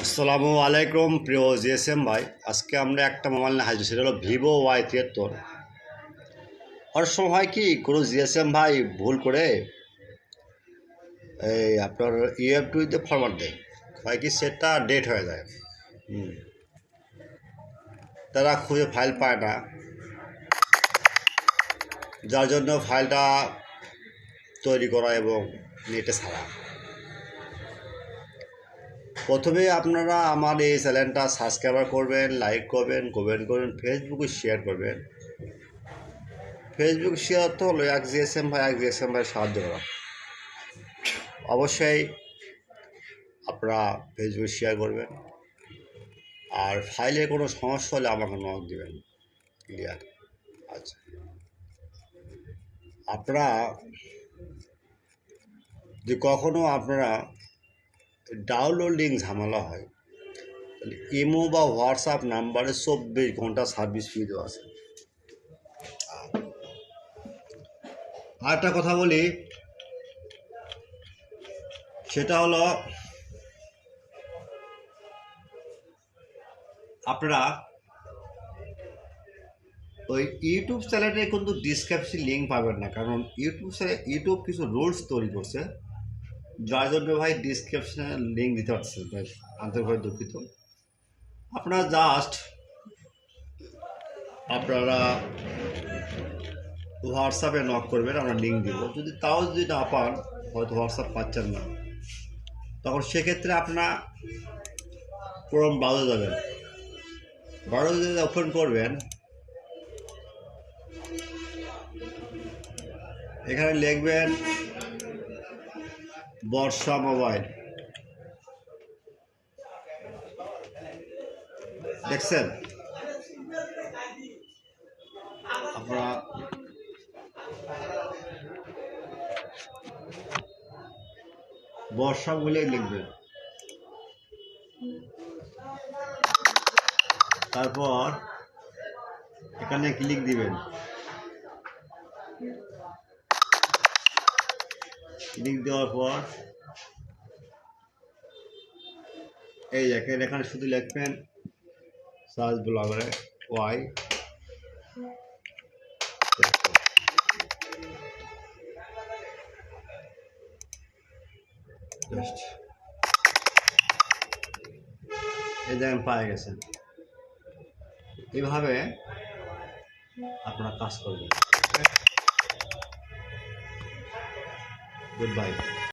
আসসালামু আলাইকুম প্রিয় জিএসএম ভাই, আজকে আমরা একটা মোবাইল নিয়ে হাজির। সেটা হলো ভিভো Y73। অনেক সময় হয় কি, কোনো জিএসএম ভাই ভুল করে এই আপনার UMT ফরম্যাট দেয়, হয় কি সেটটা ডেট হয়ে যায়। তারা খুঁজে ফাইল পায় না, যার জন্য ফাইলটা তৈরি করা এবং নেটে ছাড়া। প্রথমে আপনারা আমার এই চ্যানেলটা সাবস্ক্রাইব করবেন, লাইক করবেন, কমেন্ট করবেন, ফেসবুকে শেয়ার করবেন। ফেসবুক শেয়ার তো হলো এক জিএসএম ভাই সাহায্য করা। অবশ্যই আপনারা ফেসবুক শেয়ার করবেন, আর ফাইলে কোনো সমস্যা হলে আমাকে নক দেবেন। ক্লিয়ার? আচ্ছা, আপনারা যদি কখনও আপনারা ডাউনলোডিং ঝামেলা হয়, তাহলে ইমো বা হোয়াটসঅ্যাপ নাম্বারে 24 ঘন্টা সার্ভিস ফ্রি দেওয়া আছে। আর একটা কথা বলি, সেটা হলো আপনারা ওই ইউটিউব চ্যানেলে কিন্তু ডিসক্রিপশন লিঙ্ক পাবেন না, কারণ ইউটিউব কিছু রুলস তৈরি করছে, যার জন্য ভাই ডিসক্রিপশনে লিঙ্ক দিতে পারছে ভাই, আন্তরিকভাবে দুঃখিত। আপনারা জাস্ট আপনারা হোয়াটসঅ্যাপে নক করবেন, আমরা লিঙ্ক দিব। যদি না পান, হয়তো হোয়াটসঅ্যাপ পাচ্ছেন না, তখন সেক্ষেত্রে আপনারা ক্রোম ব্রাউজারে যাবেন। ব্রাউজারে ওপেন করবেন, এখানে লিখবেন বর্ষা মোবাইল। দেখছেন আপনারা বর্ষা বলে লিখবেন, তারপর এখানে ক্লিক দিবেন। ক্লিক দেওয়ার পর এই দেখেন, এখানে শুধু লিখবেন সার্চ ব্লগারে ওয়াই। এই দেখেন পায়ে গেছেন। এইভাবে আপনারা কাজ করবেন। Good bye.